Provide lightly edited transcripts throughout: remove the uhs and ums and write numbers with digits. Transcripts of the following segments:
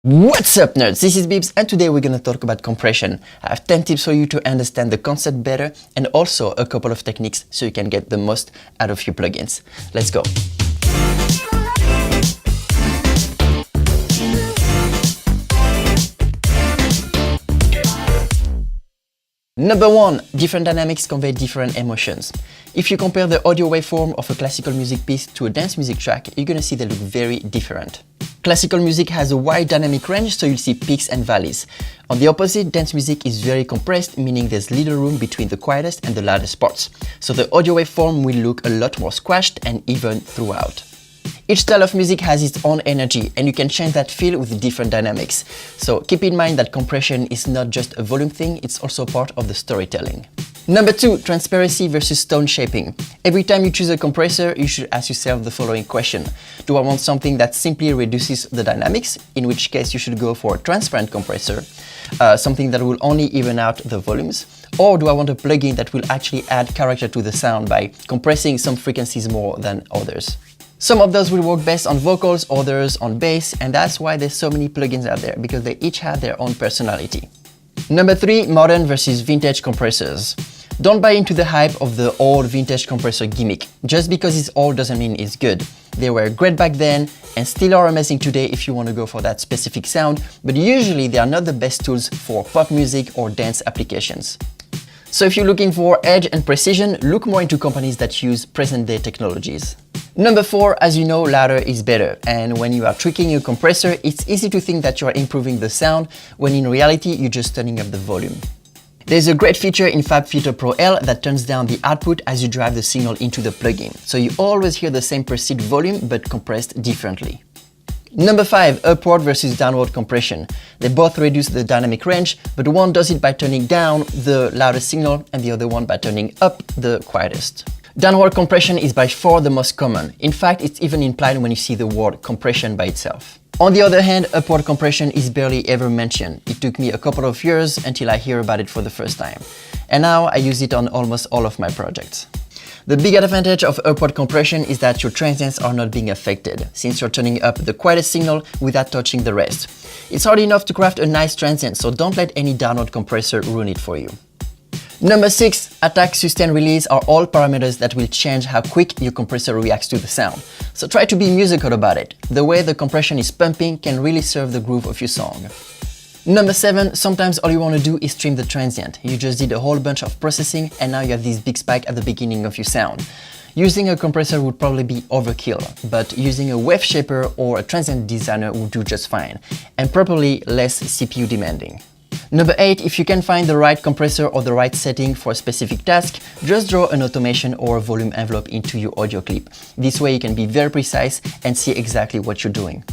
What's up, nerds? This is Bibs, and today we're gonna talk about compression. I have 10 tips for you to understand the concept better, and also a couple of techniques so you can get the most out of your plugins. Let's go. Number 1, different dynamics convey different emotions. If you compare the audio waveform of a classical music piece to a dance music track, you're gonna see they look very different. Classical music has a wide dynamic range, so you'll see peaks and valleys. On the opposite, dance music is very compressed, meaning there's little room between the quietest and the loudest parts. So the audio waveform will look a lot more squashed and even throughout. Each style of music has its own energy, and you can change that feel with different dynamics. So keep in mind that compression is not just a volume thing, it's also part of the storytelling. Number 2, transparency versus tone shaping. Every time you choose a compressor, you should ask yourself the following question. Do I want something that simply reduces the dynamics, in which case you should go for a transparent compressor, something that will only even out the volumes? Or do I want a plugin that will actually add character to the sound by compressing some frequencies more than others? Some of those will work best on vocals, others on bass, and that's why there's so many plugins out there, because they each have their own personality. Number 3, modern versus vintage compressors. Don't buy into the hype of the old vintage compressor gimmick. Just because it's old doesn't mean it's good. They were great back then and still are amazing today if you want to go for that specific sound, but usually they are not the best tools for pop music or dance applications. So if you're looking for edge and precision, look more into companies that use present-day technologies. Number 4, as you know, louder is better. And when you are tweaking your compressor, it's easy to think that you are improving the sound, when in reality, you're just turning up the volume. There's a great feature in FabFilter Pro L that turns down the output as you drive the signal into the plugin. So you always hear the same perceived volume, but compressed differently. Number 5, upward versus downward compression. They both reduce the dynamic range, but one does it by turning down the loudest signal and the other one by turning up the quietest. Downward compression is by far the most common. In fact, it's even implied when you see the word compression by itself. On the other hand, upward compression is barely ever mentioned. It took me a couple of years until I hear about it for the first time. And now I use it on almost all of my projects. The big advantage of upward compression is that your transients are not being affected, since you're turning up the quietest signal without touching the rest. It's hard enough to craft a nice transient, so don't let any downward compressor ruin it for you. Number 6, attack, sustain, release are all parameters that will change how quick your compressor reacts to the sound. So try to be musical about it. The way the compression is pumping can really serve the groove of your song. Number 7, sometimes all you want to do is trim the transient. You just did a whole bunch of processing and now you have this big spike at the beginning of your sound. Using a compressor would probably be overkill, but using a wave shaper or a transient designer would do just fine, and probably less CPU demanding. Number 8, if you can find the right compressor or the right setting for a specific task, just draw an automation or a volume envelope into your audio clip. This way you can be very precise and see exactly what you're doing.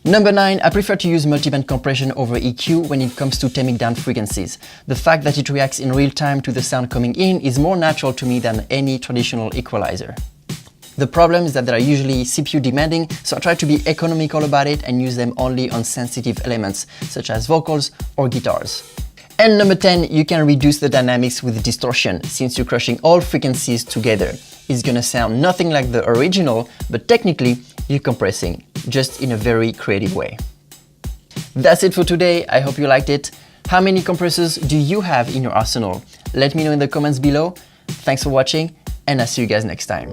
Number 9, I prefer to use multiband compression over EQ when it comes to taming down frequencies. The fact that it reacts in real time to the sound coming in is more natural to me than any traditional equalizer. The problem is that they are usually CPU demanding, so I try to be economical about it and use them only on sensitive elements, such as vocals or guitars. And number 10, you can reduce the dynamics with distortion, since you're crushing all frequencies together. It's gonna sound nothing like the original, but technically, you're compressing, just in a very creative way. That's it for today, I hope you liked it. How many compressors do you have in your arsenal? Let me know in the comments below. Thanks for watching, and I'll see you guys next time.